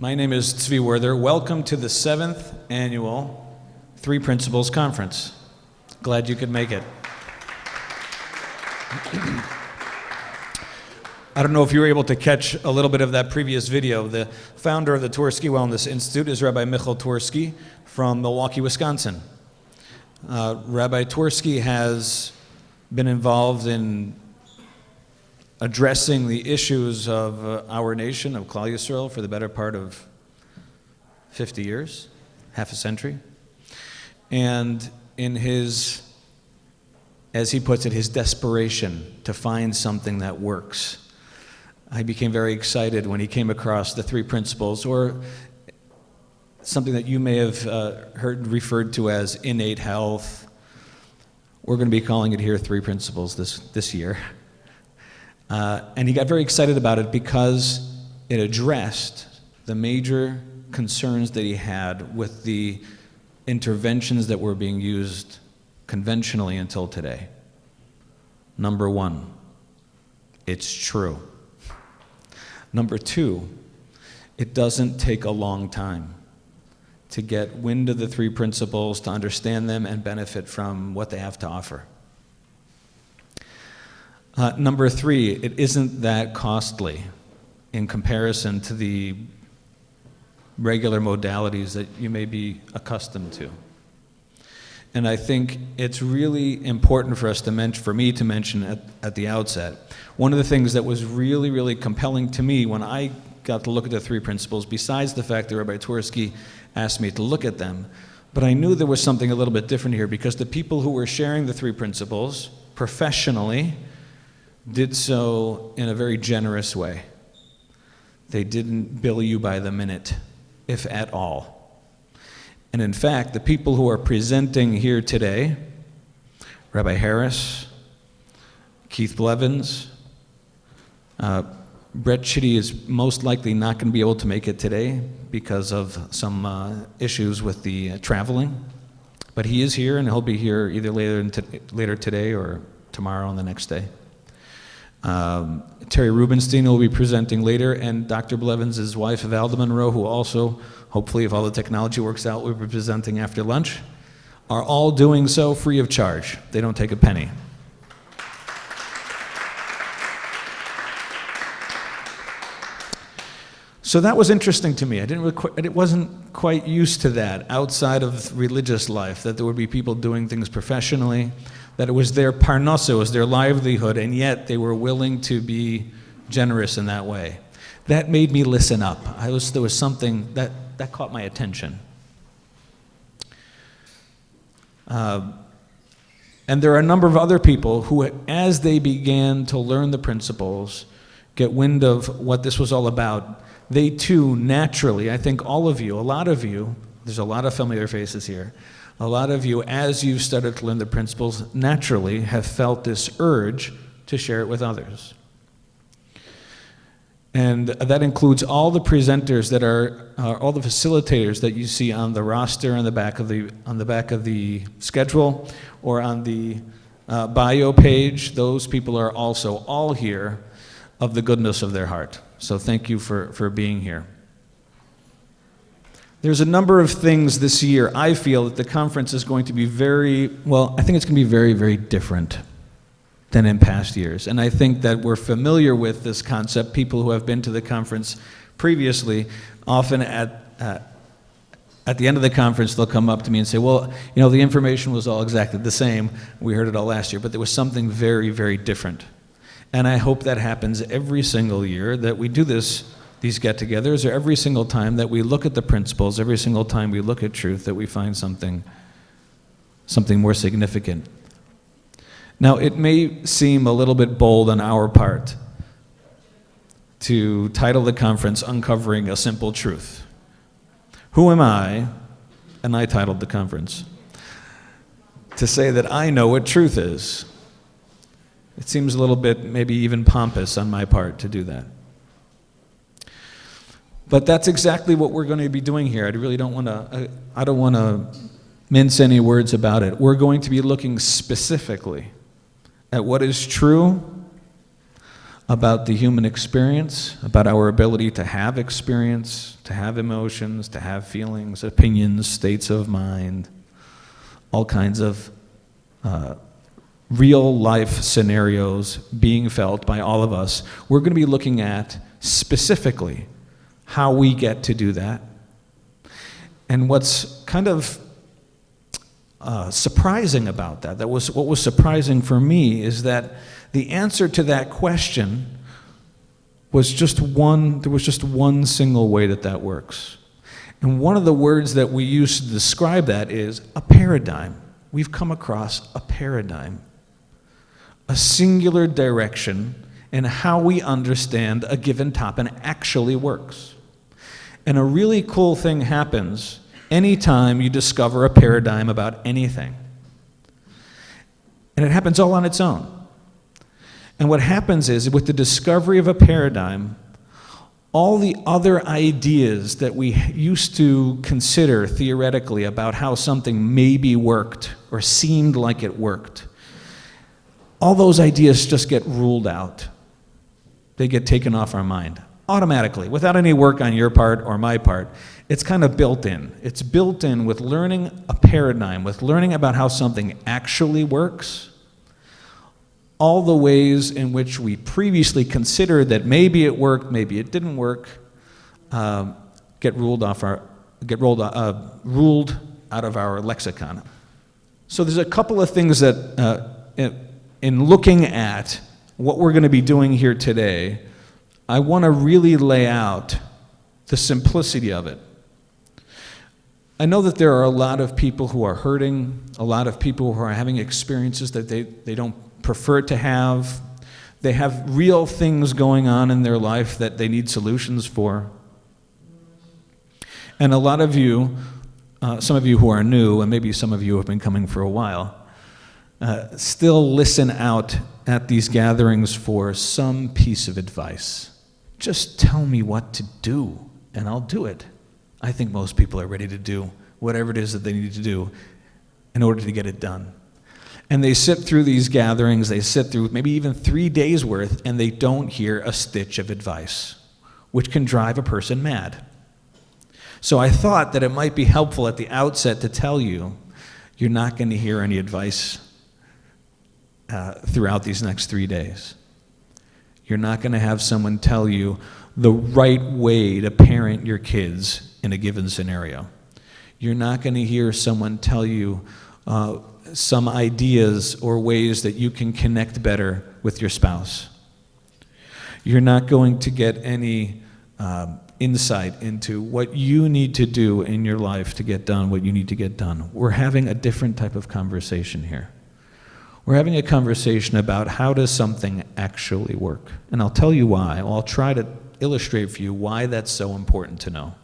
My name is Tzvi Werther. Welcome to the 7th annual Three Principles Conference. Glad you could make it. I don't know if you were able to catch a little bit of that previous video. The founder of the Twerski Wellness Institute is Rabbi Twerski from Milwaukee, Wisconsin. Rabbi Twerski has been involved in addressing the issues of our nation, of Klal Yisrael, for the better part of 50 years, half a century. And in his, as he puts it, his desperation to find something that works, I became very excited when he came across the three principles, or something that you may have heard referred to as innate health. We're going to be calling it here three principles this year. And he got very excited about it because it addressed the major concerns that he had with the interventions that were being used conventionally until today. Number one, it's true. Number two, it doesn't take a long time to get wind of the three principles, to understand them and benefit from what they have to offer. Number three, it isn't that costly in comparison to the regular modalities that you may be accustomed to. And I think it's really important for us to mention, for me to mention at the outset, one of the things that was really, really compelling to me when I got to look at the three principles, besides the fact that Rabbi Twerski asked me to look at them, but I knew there was something a little bit different here, because the people who were sharing the three principles professionally did so in a very generous way. They didn't bill you by the minute, if at all. And in fact, the people who are presenting here today, Rabbi Harris, Keith Blevins, Brett Chitty is most likely not going to be able to make it today because of some issues with the traveling. But he is here, and he'll be here either later today or tomorrow and the next day. Terry Rubenstein will be presenting later, and Dr. Blevins' wife, Valda Monroe, who also, hopefully if all the technology works out, will be presenting after lunch, are all doing so free of charge. They don't take a penny. So that was interesting to me. It wasn't quite used to that outside of religious life, that there would be people doing things professionally, that it was their parnasa, it was their livelihood, and yet they were willing to be generous in that way. That made me listen up. There was something that caught my attention. And there are a number of other people who, as they began to learn the principles, get wind of what this was all about, they too naturally, I think all of you, a lot of you, there's a lot of familiar faces here, a lot of you, as you've started to learn the principles, naturally have felt this urge to share it with others. And that includes all the presenters that are all the facilitators that you see on the roster on the back of the schedule or on the bio page. Those people are also all here of the goodness of their heart. So thank you for being here. There's a number of things this year. I feel that the conference is going to be I think it's going to be very, very different than in past years. And I think that we're familiar with this concept. People who have been to the conference previously, often at the end of the conference, they'll come up to me and say, well, the information was all exactly the same. We heard it all last year, but there was something very, very different. And I hope that happens every single year, that we do these get-togethers, or every single time that we look at the principles, every single time we look at truth, that we find something more significant. Now, it may seem a little bit bold on our part to title the conference Uncovering a Simple Truth. Who am I, and I titled the conference, to say that I know what truth is? It seems a little bit, maybe even pompous on my part to do that. But that's exactly what we're going to be doing here. I don't want to mince any words about it. We're going to be looking specifically at what is true about the human experience, about our ability to have experience, to have emotions, to have feelings, opinions, states of mind, all kinds of real life scenarios being felt by all of us. We're going to be looking at specifically how we get to do that. And what's kind of surprising about that what was surprising for me is that the answer to that question was there was just one single way that works. And one of the words that we use to describe that is a paradigm. We've come across a paradigm, a singular direction in how we understand a given topic actually works. And a really cool thing happens anytime you discover a paradigm about anything. And it happens all on its own. And what happens is, with the discovery of a paradigm, all the other ideas that we used to consider theoretically about how something maybe worked or seemed like it worked, all those ideas just get ruled out. They get taken off our mind automatically, without any work on your part or my part. It's kind of built in. It's built in with learning a paradigm, with learning about how something actually works. All the ways in which we previously considered that maybe it worked, maybe it didn't work, get ruled out of our lexicon. So there's a couple of things that, in looking at what we're going to be doing here today, I want to really lay out the simplicity of it. I know that there are a lot of people who are hurting, a lot of people who are having experiences that they don't prefer to have. They have real things going on in their life that they need solutions for. And a lot of you, some of you who are new, and maybe some of you have been coming for a while, still listen out at these gatherings for some piece of advice. Just tell me what to do, and I'll do it. I think most people are ready to do whatever it is that they need to do in order to get it done. And they sit through these gatherings, they sit through maybe even 3 days worth, and they don't hear a stitch of advice, which can drive a person mad. So I thought that it might be helpful at the outset to tell you, you're not going to hear any advice throughout these next 3 days. You're not going to have someone tell you the right way to parent your kids in a given scenario. You're not going to hear someone tell you some ideas or ways that you can connect better with your spouse. You're not going to get any insight into what you need to do in your life to get done what you need to get done. We're having a different type of conversation here. We're having a conversation about how does something actually work. And I'll tell you why. I'll try to illustrate for you why that's so important to know.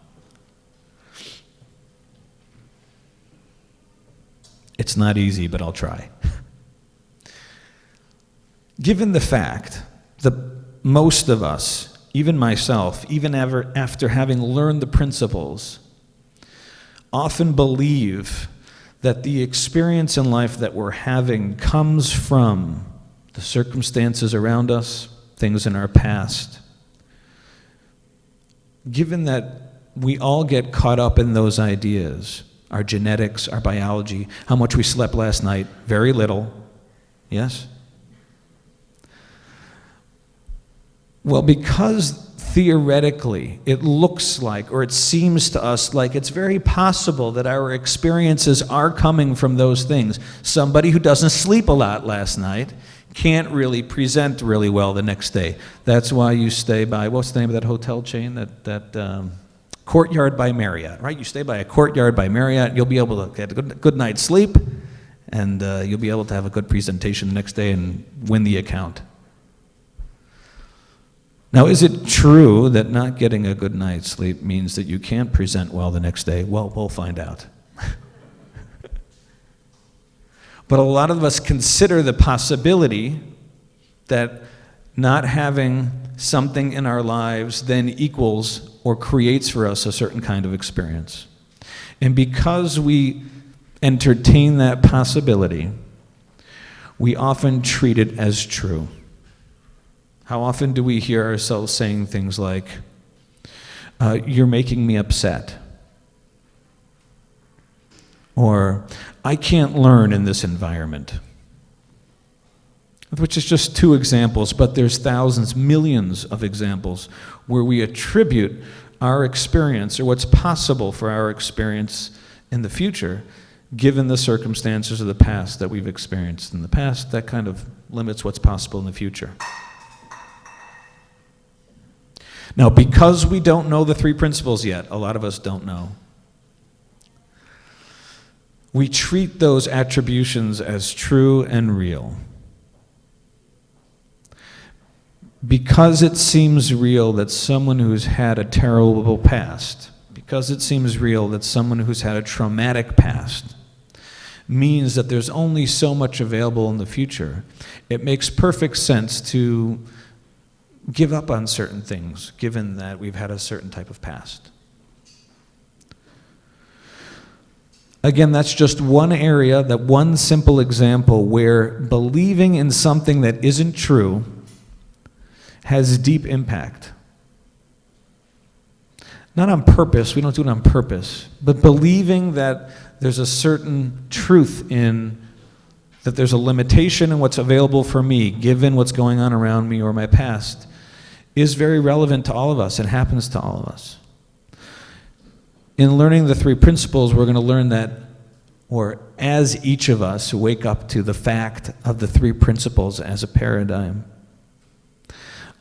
It's not easy, but I'll try. Given the fact that most of us, even myself, even after having learned the principles, often believe that the experience in life that we're having comes from the circumstances around us, things in our past. Given that we all get caught up in those ideas, our genetics, our biology, how much we slept last night, very little, yes? Well, because theoretically it looks like, or it seems to us like it's very possible that our experiences are coming from those things. Somebody who doesn't sleep a lot last night can't really present really well the next day. That's why you stay by, what's the name of that hotel chain? That Courtyard by Marriott, right? You stay by a Courtyard by Marriott, you'll be able to get a good night's sleep, and you'll be able to have a good presentation the next day and win the account. Now, is it true that not getting a good night's sleep means that you can't present well the next day? Well, we'll find out. But a lot of us consider the possibility that not having something in our lives then equals or creates for us a certain kind of experience. And because we entertain that possibility, we often treat it as true. How often do we hear ourselves saying things like, you're making me upset? Or, I can't learn in this environment. Which is just two examples, but there's thousands, millions of examples where we attribute our experience or what's possible for our experience in the future, given the circumstances of the past that we've experienced in the past. That kind of limits what's possible in the future. Now, because we don't know the three principles yet, a lot of us don't know, we treat those attributions as true and real. Because it seems real that someone who's had a terrible past, because it seems real that someone who's had a traumatic past, means that there's only so much available in the future, it makes perfect sense to give up on certain things, given that we've had a certain type of past. Again, that's just one area, that one simple example where believing in something that isn't true has deep impact. Not on purpose, we don't do it on purpose, but believing that there's a certain truth in, that there's a limitation in what's available for me, given what's going on around me or my past, is very relevant to all of us. It happens to all of us. In learning the three principles, we're going to learn that, or as each of us wake up to the fact of the three principles as a paradigm,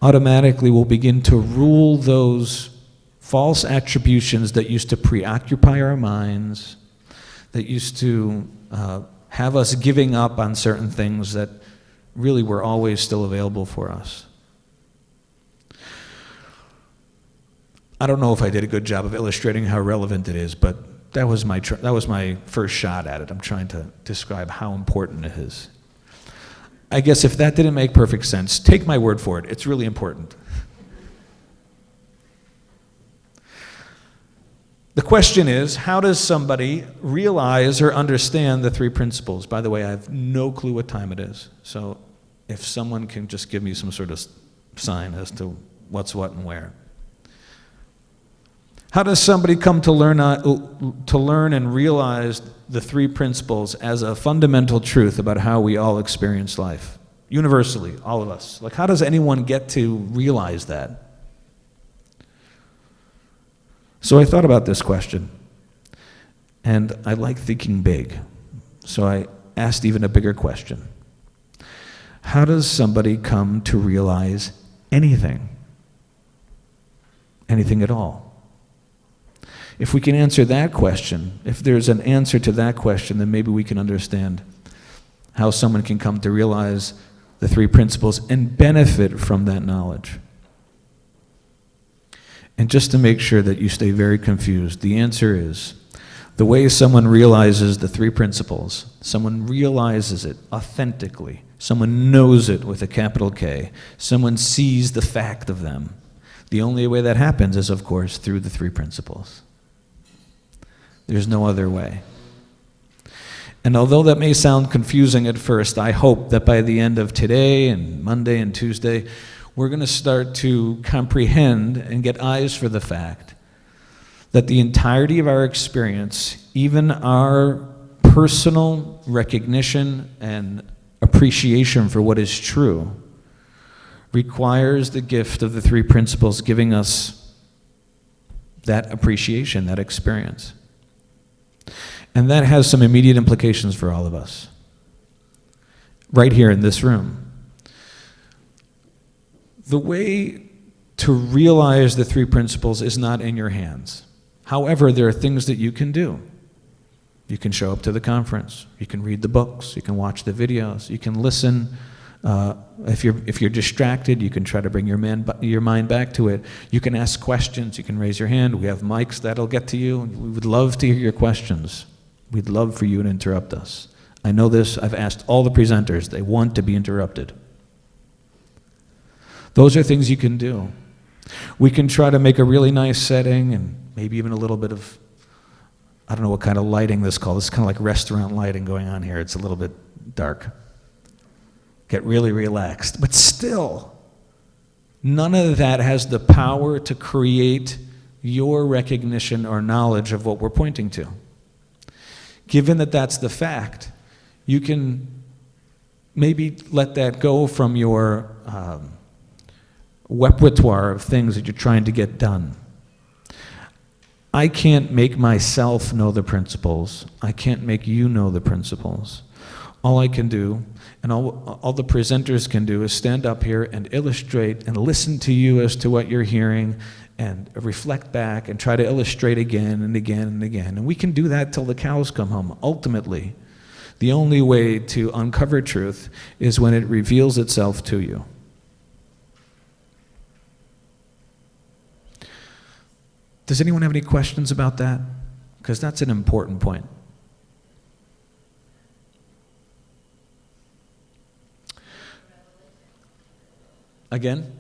automatically we'll begin to rule those false attributions that used to preoccupy our minds, that used to have us giving up on certain things that really were always still available for us. I don't know if I did a good job of illustrating how relevant it is, but that was my first shot at it. I'm trying to describe how important it is. I guess if that didn't make perfect sense, take my word for it. It's really important. The question is, how does somebody realize or understand the three principles? By the way, I have no clue what time it is. So if someone can just give me some sort of sign as to what's what and where. How does somebody come to learn and realize the three principles as a fundamental truth about how we all experience life? Universally, all of us. Like, how does anyone get to realize that? So I thought about this question, and I like thinking big. So I asked even a bigger question. How does somebody come to realize anything? Anything at all? If we can answer that question, if there's an answer to that question, then maybe we can understand how someone can come to realize the three principles and benefit from that knowledge. And just to make sure that you stay very confused, the answer is, the way someone realizes the three principles, someone realizes it authentically, someone knows it with a capital K, someone sees the fact of them. The only way that happens is, of course, through the three principles. There's no other way. And although that may sound confusing at first, I hope that by the end of today and Monday and Tuesday, we're going to start to comprehend and get eyes for the fact that the entirety of our experience, even our personal recognition and appreciation for what is true, requires the gift of the three principles giving us that appreciation, that experience. And that has some immediate implications for all of us, right here in this room. The way to realize the three principles is not in your hands. However, there are things that you can do. You can show up to the conference. You can read the books. You can watch the videos. You can listen. If you're distracted, you can try to bring your mind back to it. You can ask questions. You can raise your hand. We have mics that'll get to you. We would love to hear your questions. We'd love for you to interrupt us. I know this. I've asked all the presenters. They want to be interrupted. Those are things you can do. We can try to make a really nice setting and maybe even a little bit of, I don't know what kind of lighting this is called. It's kind of like restaurant lighting going on here. It's a little bit dark. Get really relaxed. But still, none of that has the power to create your recognition or knowledge of what we're pointing to. Given that that's the fact, you can maybe let that go from your repertoire of things that you're trying to get done. I can't make myself know the principles. I can't make you know the principles. All I can do, and all the presenters can do, is stand up here and illustrate and listen to you as to what you're hearing and reflect back and try to illustrate again and again and again. And we can do that till the cows come home. Ultimately, the only way to uncover truth is when it reveals itself to you. Does anyone have any questions about that? Because that's an important point. Again?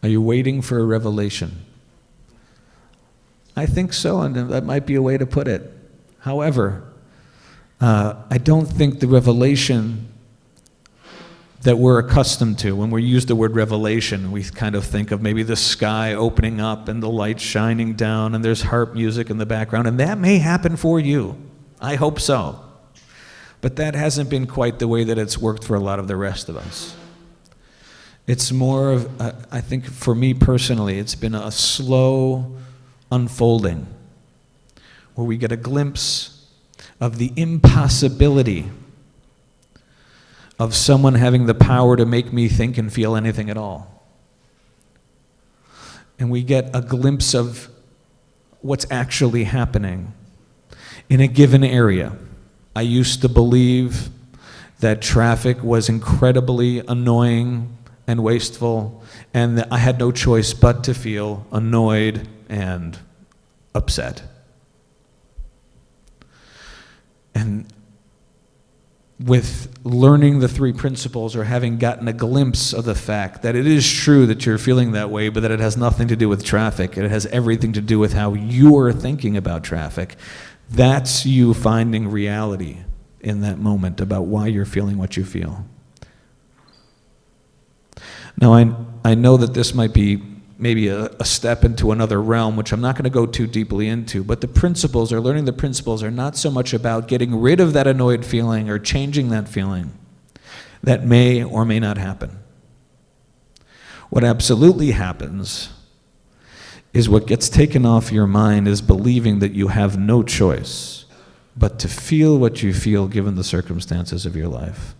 Are you waiting for a revelation? I think so, and that might be a way to put it. However, I don't think the revelation that we're accustomed to, when we use the word revelation, we kind of think of maybe the sky opening up and the light shining down and there's harp music in the background, and that may happen for you. I hope so. But that hasn't been quite the way that it's worked for a lot of the rest of us. It's more of, I think for me personally, it's been a slow unfolding where we get a glimpse of the impossibility of someone having the power to make me think and feel anything at all. And we get a glimpse of what's actually happening in a given area. I used to believe that traffic was incredibly annoying and wasteful, and that I had no choice but to feel annoyed and upset. And with learning the three principles, or having gotten a glimpse of the fact that it is true that you're feeling that way, but that it has nothing to do with traffic, it has everything to do with how you're thinking about traffic, that's you finding reality in that moment about why you're feeling what you feel. Now, I know that this might be maybe a step into another realm, which I'm not going to go too deeply into, but the principles, or learning the principles, are not so much about getting rid of that annoyed feeling or changing that feeling. That may or may not happen. What absolutely happens is what gets taken off your mind is believing that you have no choice but to feel what you feel given the circumstances of your life.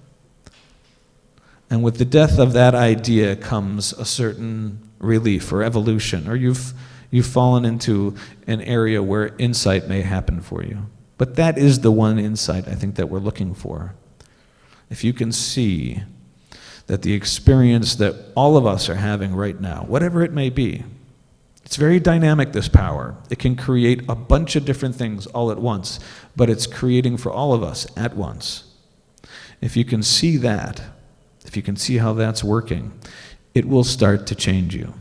And with the death of that idea comes a certain relief or evolution, or you've fallen into an area where insight may happen for you. But that is the one insight I think that we're looking for. If you can see that the experience that all of us are having right now, whatever it may be, it's very dynamic, this power. It can create a bunch of different things all at once, but it's creating for all of us at once. If you can see that, if you can see how that's working, it will start to change you.